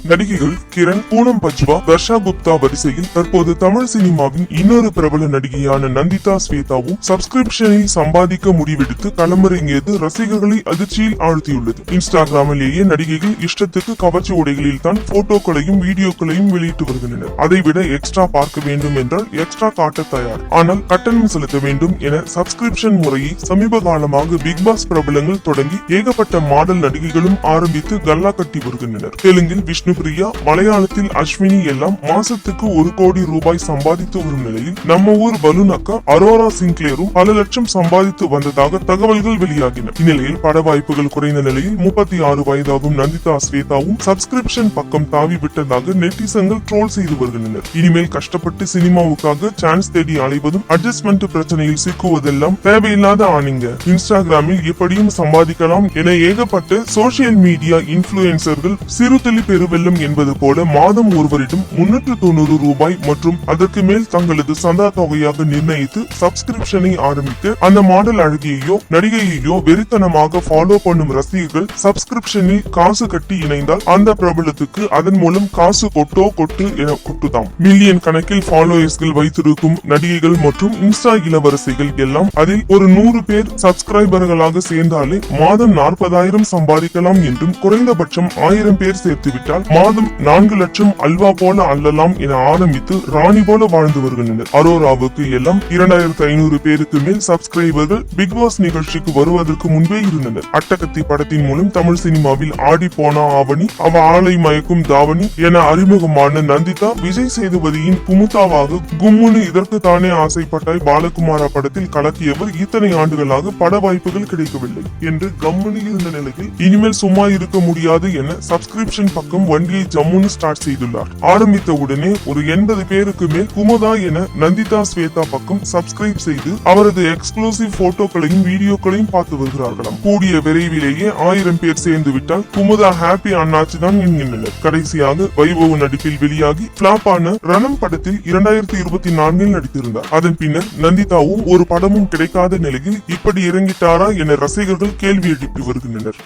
நடிகைகள் கிரண், பூனம் பஜ்வா, தர்ஷா குப்தா வரிசையில் தற்போது தமிழ் சினிமாவின் இன்னொரு பிரபல நடிகையான நந்திதா ஸ்வேதாவும் சப்ஸ்கிரிப்ஷனில் சம்பாதிக்க முடிவெடுத்து களமிறங்கியது ரசிகர்களை அதிர்ச்சியில் ஆழ்த்தியுள்ளது. இன்ஸ்டாகிராமிலேயே நடிகைகள் இஷ்டத்துக்கு கவர்ச்சி உடைகளில் தான் போட்டோக்களையும் வீடியோக்களையும் வெளியிட்டு வருகின்றனர். அதைவிட எக்ஸ்ட்ரா பார்க்க வேண்டும் என்றால் எக்ஸ்ட்ரா காட்ட தயார். ஆனால் கட்டணம் செலுத்த வேண்டும் என சப்ஸ்கிரிப்ஷன் முறையை சமீப காலமாக பிக் பாஸ் பிரபலங்கள் தொடங்கி ஏகப்பட்ட மாடல் நடிகைகளும் ஆரம்பித்து கல்லா கட்டி வருகின்றனர். தெலுங்கில் விஷ்ணு பிரியா, மலையாளத்தில் அஸ்வினி எல்லாம் மாசத்துக்கு 1 கோடி ரூபாய் சம்பாதித்து வரும் நிலையில் நம்ம ஊர் பலூன் அக்கா அரோரா சிங்க்லேரும் பல லட்சம் சம்பாதித்து வந்ததாக தகவல்கள் வெளியாகின. இந்நிலையில் பட வாய்ப்புகள் குறைந்த நிலையில் 36 வயதாகும் நந்திதா ஸ்வேதாவும் சப்ஸ்கிரிப்ஷன் பக்கம் தாவி விட்டதாக நெட்டிசன்கள் ட்ரோல் செய்து வருகின்றனர். இனிமேல் கஷ்டப்பட்டு சினிமாவுக்காக சான்ஸ் தேடி அலைவதும் அட்ஜஸ்ட்மெண்ட் பிரச்சனையில் சிக்குவதெல்லாம் தேவையில்லாத ஆணிங்க. இன்ஸ்டாகிராமில் எப்படியும் சம்பாதிக்கலாம் என ஏகப்பட்ட சோசியல் மீடியா இன்ஃபுளுசர்கள் சிறுதுளி பெருவெல்லம் என்பது போல மாதம் ஒருவரிடம் 390 ரூபாய் மற்றும் அதற்கு மேல் தங்களது சந்தா தொகையாக நிர்ணயித்து சப்ஸ்கிரிப்ஷனை ஆரம்பிக்க அந்த மாடல் அழகியையோ நடிகையையோ வெறித்தனமாக ஃபாலோ பண்ணும் ரசிகர்கள் சப்ஸ்கிரிப்ஷனில் காசு கட்டி இணைந்தால் அந்த பிரபலத்துக்கு அதன் மூலம் காசு கொட்டு என கொட்டுதாம். மில்லியன் கணக்கில் ஃபாலோயர்ஸ்கள் வைத்திருக்கும் நடிகைகள் மற்றும் இன்ஸ்டா இளவரசிகள் எல்லாம் அதில் ஒரு 100 பேர் சப்ஸ்கிரைபர்களாக சேர்ந்தாலே மாதம் 40,000 சம்பாதிக்கலாம் என்றும் குறைந்தபட்சம் 1000 பேர் சேர்த்துவிட்டால் மாதம் 4 லட்சம் அல்வா போல அல்லலாம் என ஆரம்பித்து ராணி போல வாழ்ந்து வருகின்றனர். அரோராவுக்கு எல்லாம் 2500 பேருக்கு மேல் சப்ஸ்கிரைபர்கள் பிக் பாஸ் நிகழ்ச்சிக்கு வருவதற்கு முன்பே இருந்தனர். அட்டகத்தி படத்தின் மூலம் தமிழ் சினிமாவில் ஆடி போனா ஆவணி, அவ ஆளை மயக்கும் தாவணி என அறிமுகமான நந்திதா விஜய் சேதுபதியின் குமுதாவாக கும்முனு இதற்கு தானே ஆசைப்பட்டாய் பாலகுமாரா படத்தில் கலக்கியவர் இத்தனை ஆண்டுகளாக பட வாய்ப்புகள் கிடைக்கவில்லை என்று கம்முனு இருந்த நிலையில் இனிமேல் சும்மா இருக்க முடியாது என சப்ஸ்கிரிப்ஷன் பக்கம் வண்டியை ஜம்முன்னு ஸ்டார்ட் செய்துள்ளார். ஆரம்பித்த உடனே ஒரு 80 பேருக்கு மேல் குமுதா என நந்திதா ஸ்வேதா பக்கம் சப்ஸ்கிரைப் செய்து அவரது எக்ஸ்க்ளூசிவ் போட்டோக்களையும் வீடியோக்களையும் பார்த்து வருகிறார்களாம். கூடிய விரைவிலேயே 1000 பேர் சேர்ந்து விட்டால் குமுதா ஹாப்பி அண்ணாச்சு தான் என்கின்றனர். கடைசியாக வைபவ் நடிப்பில் வெளியாகி பிளாப் ஆன ரணம் படத்தில் 2024 நடித்திருந்தார். அதன் பின்னர் நந்திதாவும் ஒரு படமும் கிடைக்காத நிலையில் இப்படி இறங்கிட்டாரா என ரசிகர்கள் கேள்வி எழுப்பி வருகின்றனர்.